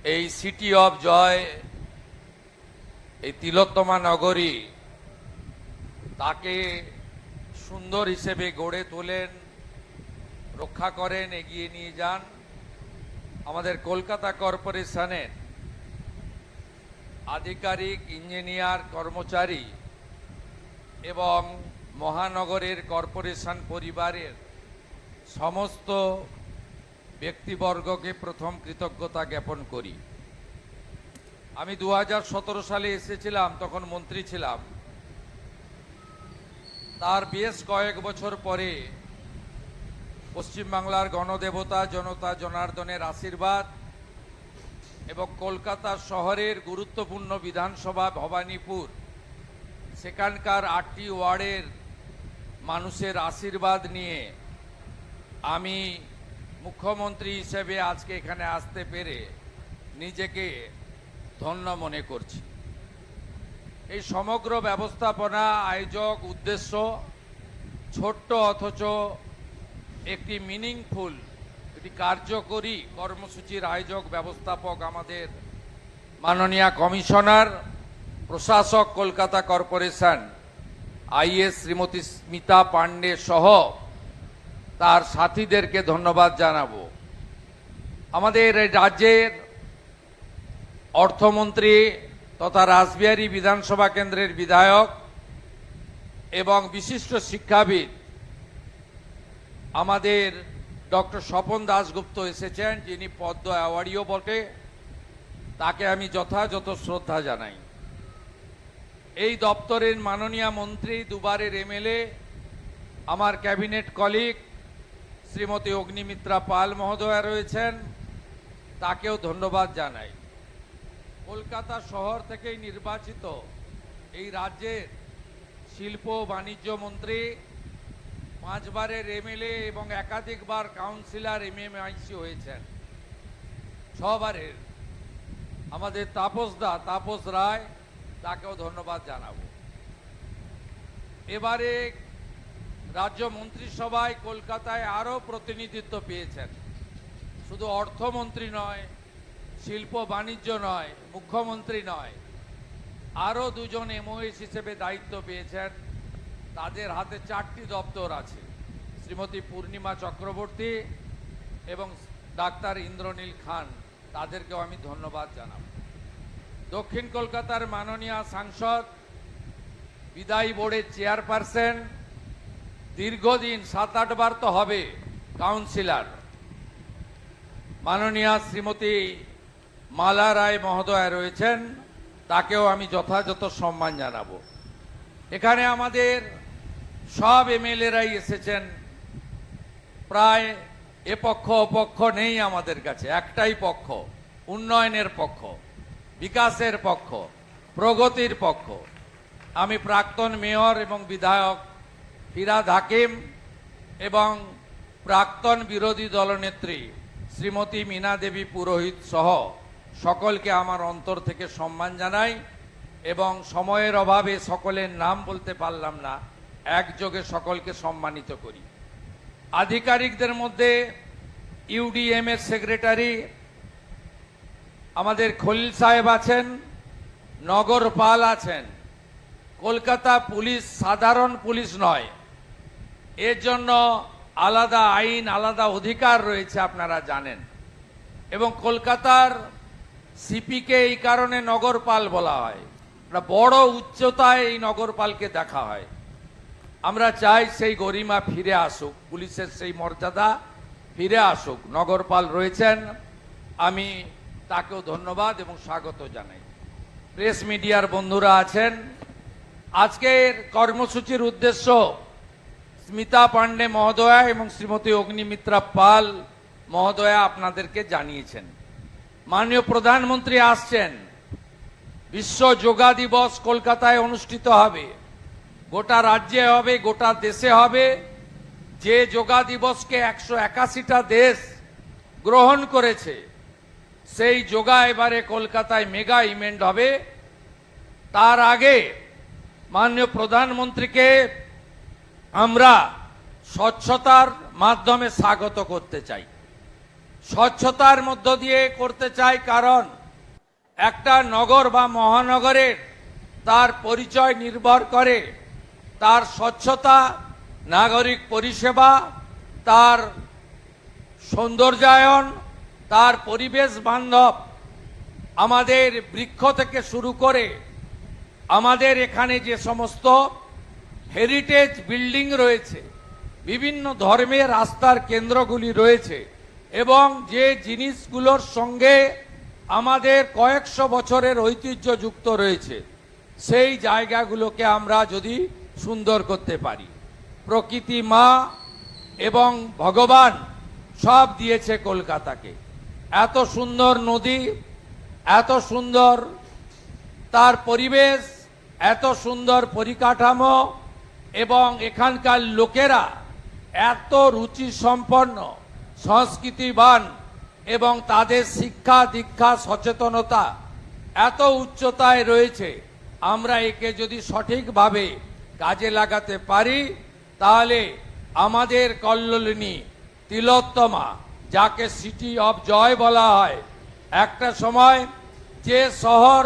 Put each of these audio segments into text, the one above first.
এই city of joy, এই তিলোত্তমা নগরী, তাকে সুন্দর হিসেবে গড়ে তোলেন, রক্ষা করেন, এগিয়ে নিয়ে যান আমাদের কলকাতা কর্পোরেশনের আধিকারিক, ইঞ্জিনিয়ার, কর্মচারী এবং মহানগরের কর্পোরেশন পরিবারের সমস্ত ব্যক্তিবর্গকে প্রথম কৃতজ্ঞতা জ্ঞাপন করি। আমি 2017 সালে এসেছিলাম, তখন মন্ত্রী ছিলাম। তার বেশ কয়েক বছর পরে পশ্চিমবাংলার গণদেবতা জনতা জনার্দনের আশীর্বাদ এবং কলকাতা শহরের গুরুত্বপূর্ণ বিধানসভা ভবানীপুর, সেখানকার 8টি ওয়ার্ডের মানুষের আশীর্বাদ নিয়ে আমি মুখ্যমন্ত্রী হিসেবে আজকে এখানে আসতে পেরে নিজেকে ধন্য মনে করছি। এই সমগ্র ব্যবস্থাপনা, আয়োজক, উদ্দেশ্য ছোট্ট অথচ একটি মিনিংফুল, একটি কার্যকরী কর্মসূচির আয়োজক ব্যবস্থাপক আমাদের মাননীয় কমিশনার প্রশাসক কলকাতা কর্পোরেশন আইএস শ্রীমতী স্মিতা পান্ডে সহ তার সাথীদেরকে ধন্যবাদ জানাবো। আমাদের রাজ্যের অর্থমন্ত্রী তথা রাসবিহারী বিধানসভা কেন্দ্রের বিধায়ক এবং বিশিষ্ট শিক্ষাবিদ আমাদের ডক্টর স্বপন দাশগুপ্ত এসেছেন, যিনি পদ্ম অ্যাওয়ার্ডিও বটে। তাকে আমি যথাযথ শ্রদ্ধা জানাই। এই দপ্তরের মাননীয় মন্ত্রী, দুবারের এমএলএ, আমার ক্যাবিনেট কলিগ শ্রীমতী অগ্নিমিত্রা পাল মহোদয়া রয়েছেন, তাকেও ধন্যবাদ জানাই। কলকাতা শহর থেকেই নির্বাচিত এই রাজ্যের শিল্প বাণিজ্য মন্ত্রী, 5 বারের এমএলএ এবং একাধিকবার কাউন্সিলর এমএমআইসি হয়েছেন, 6 বারের আমাদের তাপস রায়, তাকেও ধন্যবাদ জানাবো। এবারে রাজ্য মন্ত্রিসভায় কলকাতায় আরও প্রতিনিধিত্ব পেয়েছেন, শুধু অর্থমন্ত্রী নয়, শিল্প বাণিজ্য নয়, মুখ্যমন্ত্রী নয়, আরও 2জন এমওএস হিসেবে দায়িত্ব পেয়েছেন। তাদের হাতে 4টি দপ্তর আছে, শ্রীমতী পূর্ণিমা চক্রবর্তী এবং ডাক্তার ইন্দ্রনীল খান, তাদেরকেও আমি ধন্যবাদ জানাব। দক্ষিণ কলকাতার মাননীয় সাংসদ, বিদায়ী বোর্ডের চেয়ারপারসন, দীর্ঘদিন 7-8 বার তো হবে কাউন্সিলর, মাননীয় শ্রীমতী মালা রায় মহোদয়া রয়েছেন, তাকেও আমি যথাযথ সম্মান জানাবো। এখানে আমাদের সব এমএলএরাই এসেছেন, প্রায় এ পক্ষ অপক্ষ নেই আমাদের কাছে, একটাই পক্ষ, উন্নয়নের পক্ষ, বিকাশের পক্ষ, প্রগতির পক্ষ। আমি প্রাক্তন মেয়র এবং বিধায়ক ফিরহাদ হাকিম এবং প্রাক্তন বিরোধী দলনেত্রী শ্রীমতী মীনা দেবী পুরোহিত সহ সকলকে আমার অন্তর থেকে সম্মান জানাই এবং সময়ের অভাবে সকলের নাম বলতে পারলাম না, একযোগে সকলকে সম্মানিত করি। আধিকারিকদের মধ্যে ইউডিএম এর সেক্রেটারি আমাদের খলিল সাহেব আছেন, নগর পাল আছেন। কলকাতা পুলিশ সাধারণ পুলিশ নয়, এর জন্য আলাদা আইন, আলাদা অধিকার রয়েছে, আপনারা জানেন। এবং কলকাতার সিপিকে এই কারণে নগরপাল বলা হয়, বড় উচ্চতায় এই নগরপালকে দেখা হয়। আমরা চাই সেই গরিমা ফিরে আসুক, পুলিশের সেই মর্যাদা ফিরে আসুক। নগরপাল রয়েছেন, আমি তাকেও ধন্যবাদ এবং স্বাগত জানাই। প্রেস মিডিয়ার বন্ধুরা আছেন, আজকের কর্মসূচির উদ্দেশ্য স্মিতা পান্ডে মহোদয়া এবং শ্রীমতী অগ্নিমিত্রা পাল মহোদয়া আপনাদেরকে জানিয়েছেন। মাননীয় প্রধানমন্ত্রী আসছেন, বিশ্ব যোগা দিবস কলকাতায় অনুষ্ঠিত হবে, গোটা রাজ্যে হবে, গোটা দেশে হবে। যে যোগা দিবসকে 181টা দেশ গ্রহণ করেছে, সেই যোগা এবারে কলকাতায় মেগা ইভেন্ট হবে। তার আগে মাননীয় প্রধানমন্ত্রীকে আমরা স্বচ্ছতার মাধ্যমে স্বাগত করতে চাই। স্বচ্ছতার মধ্য দিয়ে করতে চাই, কারণ একটা নগর বা মহানগরের তার পরিচয় নির্ভর করে তার স্বচ্ছতা, নাগরিক পরিষেবা, তার সৌন্দর্যায়ন, তার পরিবেশ বান্ধব, আমাদের বৃক্ষ থেকে শুরু করে আমাদের এখানে যে সমস্ত হেরিটেজ বিল্ডিং রয়েছে, বিভিন্ন ধর্মের আস্থার কেন্দ্রগুলি রয়েছে, এবং যে জিনিসগুলোর সঙ্গে আমাদের কয়েকশো বছরের ঐতিহ্য যুক্ত রয়েছে, সেই জায়গাগুলোকে আমরা যদি সুন্দর করতে পারি। প্রকৃতি মা এবং ভগবান সব দিয়েছে কলকাতাকে। এত সুন্দর নদী, এত সুন্দর তার পরিবেশ, এত সুন্দর পরিকাঠামো, এবং এখানকার লোকেরা এত রুচি সম্পন্ন, সংস্কৃতিবান, এবং তাদের শিক্ষা দীক্ষা সচেতনতা এত উচ্চতায় রয়েছে। আমরা একে যদি সঠিকভাবে কাজে লাগাতে পারি, তাহলে আমাদের কল্লোলিনী তিলোত্তমা, যাকে সিটি অফ জয় বলা হয়, একটা সময় যে শহর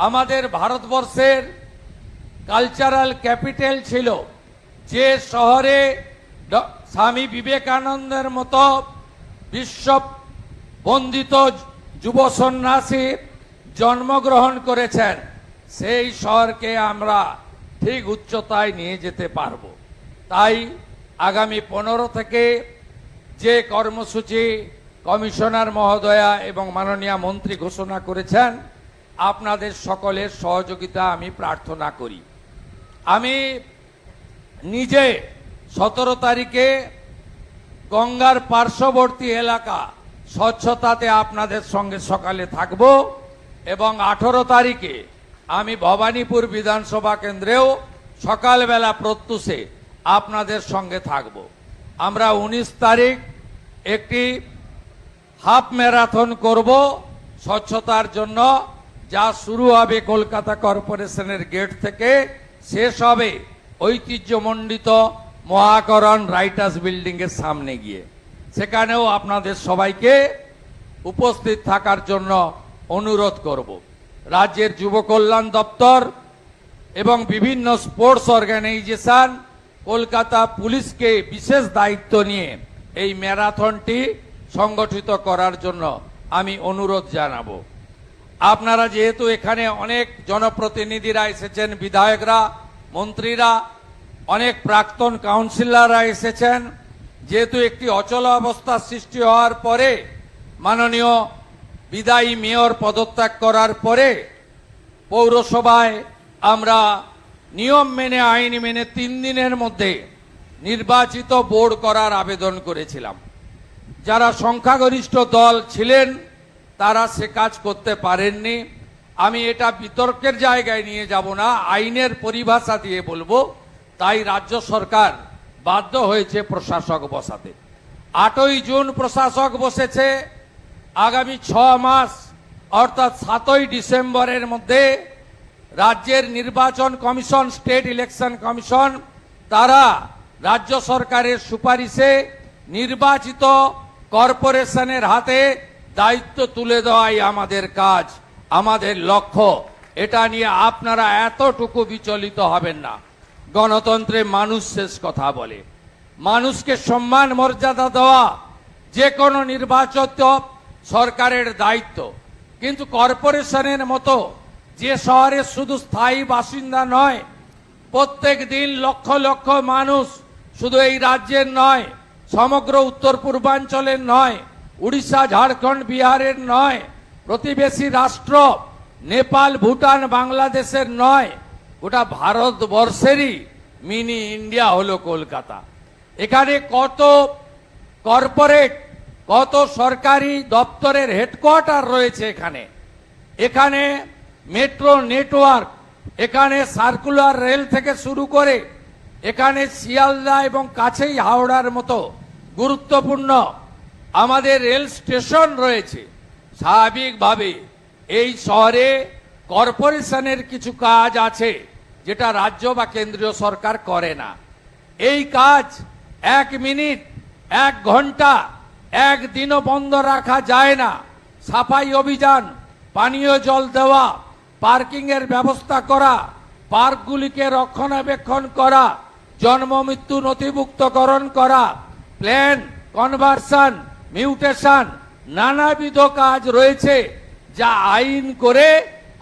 আমাদের ভারতবর্ষের কালচারাল ক্যাপিটাল ছিল, যে শহরে স্বামী বিবেকানন্দের মতো বিশ্ব বন্দিত যুব সন্ন্যাসী জন্মগ্রহণ করেছেন, সেই শহরকে আমরা ঠিক উচ্চতায় নিয়ে যেতে পারব। তাই আগামী 15 থেকে যে কর্মসূচি কমিশনার মহোদয়া এবং মাননীয় মন্ত্রী ঘোষণা করেছেন, আপনাদের সকলের সহযোগিতা আমি প্রার্থনা করি। আমি নিজে 17 তারিখে গঙ্গার পার্শ্ববর্তী এলাকা স্বচ্ছতাতে আপনাদের সঙ্গে সকালে থাকব, এবং 18 তারিখে আমি ভবানীপুর বিধানসভা কেন্দ্রেও সকালবেলা প্রত্যুষে আপনাদের সঙ্গে থাকব। আমরা 19 তারিখ একটি হাফ ম্যারাথন করব স্বচ্ছতার জন্য, যা শুরু হবে কলকাতা কর্পোরেশনের গেট থেকে, শেষ হবে ঐতিহ্যমণ্ডিত মহাকরণ রাইটার্স বিল্ডিং এর সামনে গিয়ে। সেখানেও আপনাদের সবাইকে উপস্থিত থাকার জন্য অনুরোধ করব। রাজ্যের যুব কল্যাণ দপ্তর এবং বিভিন্ন স্পোর্টস অর্গানাইজেশন কলকাতা পুলিশকে বিশেষ দায়িত্ব নিয়ে এই ম্যারাথনটি সংগঠিত করার জন্য আমি অনুরোধ জানাবো। আপনারা যেহেতু এখানে অনেক জনপ্রতিনিধিরা এসেছেন, বিধায়করা, মন্ত্রীরা, অনেক প্রাক্তন কাউন্সিলররা এসেছেন, যেহেতু একটি অচল অবস্থার সৃষ্টি হওয়ার পরে মাননীয় বিদায়ী মেয়র পদত্যাগ করার পরে পৌরসভায় আমরা নিয়ম মেনে, আইন মেনে 3 দিনের মধ্যে নির্বাচিত বোর্ড করার আবেদন করেছিলাম। যারা সংখ্যাগরিষ্ঠ দল ছিলেন তারা সে কাজ করতে পারেননি। আমি এটা বিতর্কের জায়গায় নিয়ে যাব না, আইনের পরিভাষা দিয়ে বলবো। তাই রাজ্য সরকার বাধ্য হয়েছে প্রশাসক বসাতে। 8ই জুন প্রশাসক বসেছে। আগামী 6 মাস অর্থাৎ 7ই ডিসেম্বরের মধ্যে রাজ্যের নির্বাচন কমিশন, স্টেট ইলেকশন কমিশন, তারা রাজ্য সরকারের সুপারিশে নির্বাচিত কর্পোরেশনের হাতে দায়িত্ব তুলে দেওয়াই আমাদের কাজ, আমাদের লক্ষ্য। এটা নিয়ে আপনারা এতটুকু বিচলিত হবেন না। গণতন্ত্রে মানুষ শেষ কথা বলে। মানুষকে সম্মান মর্যাদা দেওয়া যে কোনো নির্বাচিত সরকারের দায়িত্ব, কিন্তু কর্পোরেশনের মতো যে শহরে শুধু স্থায়ী বাসিন্দা নয়, প্রত্যেক দিন লক্ষ লক্ষ মানুষ, শুধু এই রাজ্যের নয়, সমগ্র উত্তর পূর্বাঞ্চলের নয়, উড়িষ্যা, ঝাড়খণ্ড, বিহারের নয়, প্রতিবেশী রাষ্ট্র নেপাল, ভুটান, বাংলাদেশের নয়, গোটা ভারতবর্ষেরই মিনি ইন্ডিয়া হলো কলকাতা। এখানে কত কর্পোরেট, কত সরকারি দপ্তরের হেডকোয়ার্টার রয়েছে। এখানে মেট্রো নেটওয়ার্ক, এখানে সার্কুলার রেল থেকে শুরু করে এখানে শিয়ালদা এবং কাছেই হাওড়ার মতো গুরুত্বপূর্ণ আমাদের রেল স্টেশন রয়েছে। স্বাভাবিকভাবে এই শহরে কর্পোরেশনের কিছু কাজ আছে যেটা রাজ্য বা কেন্দ্রীয় সরকার করে না। এই কাজ 1 মিনিট, 1 ঘন্টা একদিনও বন্ধ রাখা যায় না। সাফাই অভিযান, পানীয় জল দেওয়া, পার্কিং এর ব্যবস্থা করা, পার্কগুলিকে রক্ষণাবেক্ষণ করা, জন্ম মৃত্যু নথিভুক্তকরণ করা, প্ল্যান কনভার্সন, মিউটেশন, নানাবিধ কাজ রয়েছে যা আইন করে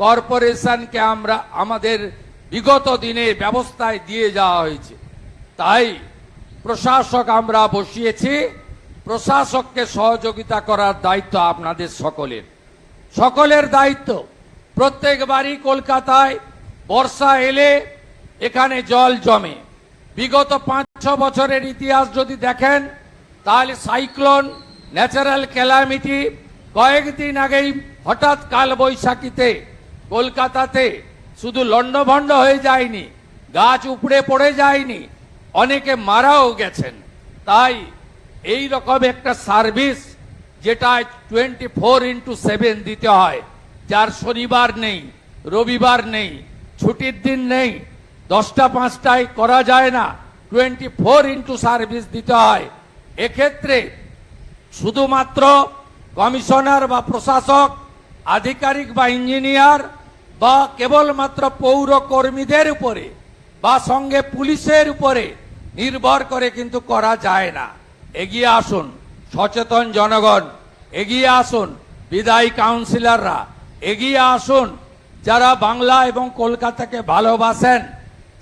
কর্পোরেশনকে আমরা আমাদের বিগত দিনের ব্যবস্থায় দিয়ে যাওয়া হয়েছে। তাই প্রশাসক আমরা বসিয়েছি, প্রশাসককে সহযোগিতা করার দায়িত্ব আপনাদের সকলের দায়িত্ব। প্রত্যেকবারই কলকাতায় বর্ষা এলে এখানে জল জমে। বিগত 5-6 বছরের ইতিহাস যদি দেখেন তাহলে সাইক্লোন, ন্যাচারাল ক্যালামিটি, কয়েকদিন আগেই হঠাৎ কালবৈশাখীতে কলকাতাতে শুধু লণ্ডভণ্ড হয়ে যায়নি, গাছ উপড়ে পড়ে যায়নি, অনেকে মারাও গেছেন। তাই এই রকম একটা সার্ভিস যেটা 24x7 দিতে হয়, যার শনিবার নেই, রবিবার নেই, ছুটির দিন নেই, 10টা 5টায় করা যায় না, 24x সার্ভিস দিতে হয়। এক্ষেত্রে শুধুমাত্র কমিশনার বা প্রশাসক, আধিকারিক বা ইঞ্জিনিয়ার বা কেবলমাত্র পৌর কর্মীদের উপরে বা সঙ্গে পুলিশের উপরে নির্ভর করে কিন্তু করা যায় না। এগিয়ে আসুন সচেতন জনগণ, এগিয়ে আসুন বিদায়ী কাউন্সিলররা, এগিয়ে আসুন যারা বাংলা এবং কলকাতাকে ভালোবাসেন,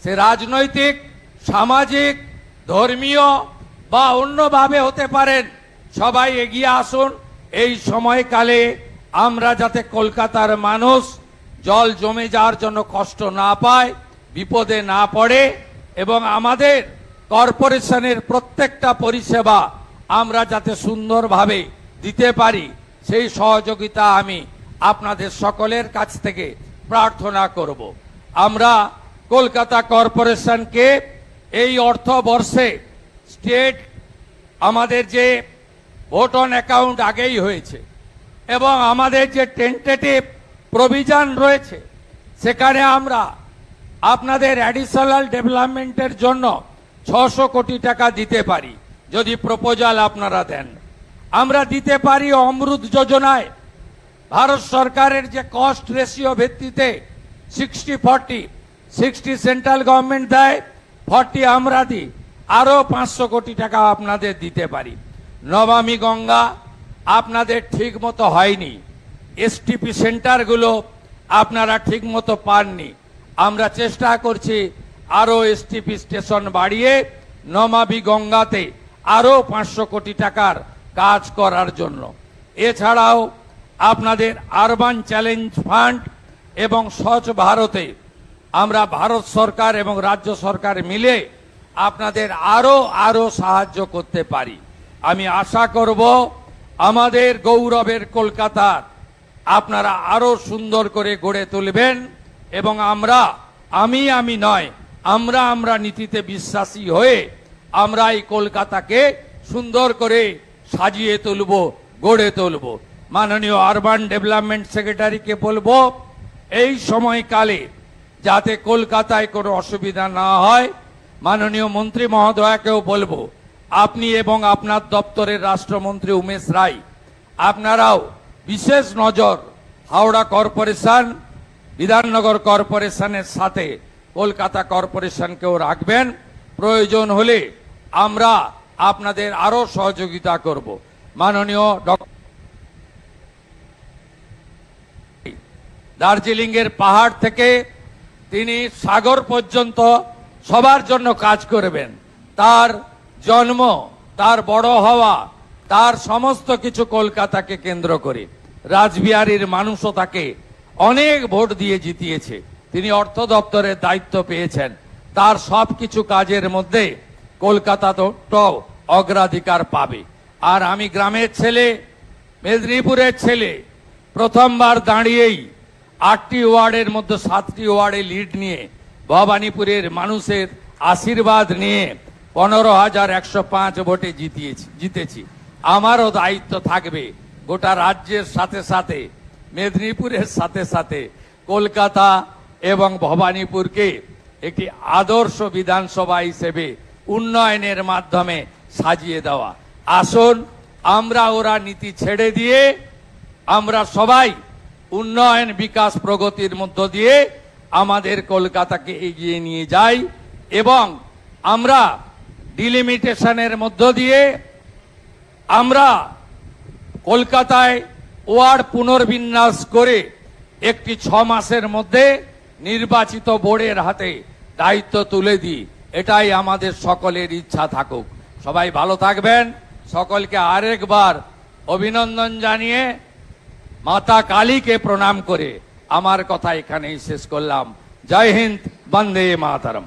সে রাজনৈতিক, সামাজিক, ধর্মীয় বা অন্যভাবে হতে পারেন, সবাই এগিয়ে আসুন। এই সময়কালে আমরা যাতে কলকাতার মানুষ জল জমে যাওয়ার জন্য কষ্ট না পায়, বিপদে না পড়ে এবং আমাদের কর্পোরেশনের প্রত্যেকটা পরিষেবা আমরা যাতে সুন্দরভাবে দিতে পারি, সেই সহযোগিতা আমি আপনাদের সকলের কাছ থেকে প্রার্থনা করব। আমরা কলকাতা কর্পোরেশনকে এই অর্থবর্ষে স্টেট আমাদের যে ভোট অন অ্যাকাউন্ট আগেই হয়েছে এবং আমাদের যে টেন্টেটিভ প্রভিশন রয়েছে, সেখানে আমরা আপনাদের অ্যাডিশনাল ডেভেলপমেন্টের জন্য 600 কোটি টাকা দিতে পারি যদি প্রপোজাল আপনারা দেন। আমরা দিতে পারি অমৃত যোজনায় ভারত সরকারের যে কস্ট রেশিও ভিত্তিতে 60-40, 60 সেন্ট্রাল গভর্নমেন্ট দেয়, 40 আমরা দিই, আরো 500 কোটি টাকা আপনাদের দিতে পারি। নমামি গঙ্গা আপনাদের ঠিক মতো হয়নি, এসটিপি সেন্টারগুলো আপনারা ঠিক মতো পাননি। আমরা চেষ্টা করছি আরো এসটিপি স্টেশন বাড়িয়ে নমামি গঙ্গাতে আরো 500 কোটি টাকার কাজ করার জন্য। এছাড়াও আপনাদের আরবান চ্যালেঞ্জ ফান্ড এবং স্বচ্ছ ভারতে আমরা ভারত সরকার এবং রাজ্য সরকার মিলে আপনাদের আরো সাহায্য করতে পারি। আমি আশা করব আমাদের গৌরবের কলকাতার আপনারা আরো সুন্দর করে গড়ে তুলবেন এবং আমি নয়, আমরা নীতিতে বিশ্বাসী হয়ে আমরা এই কলকাতাকে সুন্দর করে সাজিয়ে তুলব, গড়ে তুলব। মাননীয় আরবান ডেভেলপমেন্ট সেক্রেটারিকে বলবো এই সময়কালে যাতে কলকাতায় কোনো অসুবিধা না হয়। মাননীয় মন্ত্রী মহোদয়কেও বলবো আপনি এবং আপনার দপ্তরের রাষ্ট্রমন্ত্রী উমেশ রায় আপনারাও বিশেষ নজর হাওড়া কর্পোরেশন, বিধাননগর কর্পোরেশনের সাথে কলকাতা কর্পোরেশনকেও রাখবেন। প্রয়োজন হলে আমরা আপনাদের আরো সহযোগিতা করব। মাননীয় দার্জিলিং এর পাহাড় থেকে তিনি সাগর পর্যন্ত সবার জন্য কাজ করবেন। তার জন্ম, তার বড় হওয়া, তার সমস্ত কিছু কলকাতাকে কেন্দ্র করে। রাসবিহারীর মানুষও তাকে অনেক ভোট দিয়ে জিতিয়েছে, তিনি অর্থ দপ্তরের দায়িত্ব পেয়েছেন। তার সব কিছু কাজের মধ্যে কলকাতা তো অগ্রাধিকার পাবে। আর আমি গ্রামের ছেলে, মেদিনীপুরের ছেলে, প্রথমবার দাঁড়িয়েই 8টি ওয়ার্ডের মধ্যে 7টি ওয়ার্ডে লিড নিয়ে ভবানীপুরের মানুষের আশীর্বাদ নিয়ে 15,105 ভোটে জিতেছি। আমারও দায়িত্ব থাকবে গোটা রাজ্যের সাথে সাথে, মেদিনীপুরের সাথে সাথে কলকাতা এবং ভবানীপুরকে একটি আদর্শ বিধানসভা হিসেবে উন্নয়নের মাধ্যমে সাজিয়ে দেওয়া। আসুন আমরা ওরা নীতি ছেড়ে দিয়ে আমরা সবাই উন্নয়ন বিকাশ প্রগতির মধ্য দিয়ে আমাদের কলকাতাকে এগিয়ে নিয়ে যাই এবং আমরা ডিলিমিটেশনের মধ্য দিয়ে আমরা কলকাতায় ওয়ার্ড পুনর্বিন্যাস করে একটি 6 মাসের মধ্যে নির্বাচিত বোর্ডের হাতে দায়িত্ব তুলে দিই। এটাই আমাদের সকলের ইচ্ছা থাকুক। সবাই ভালো থাকবেন। সকলকে আরেকবার অভিনন্দন জানিয়ে মাতা কালীকে প্রণাম করে আমার কথা এখানেই শেষ করলাম। জয় হিন্দ, বন্দে মাতরম।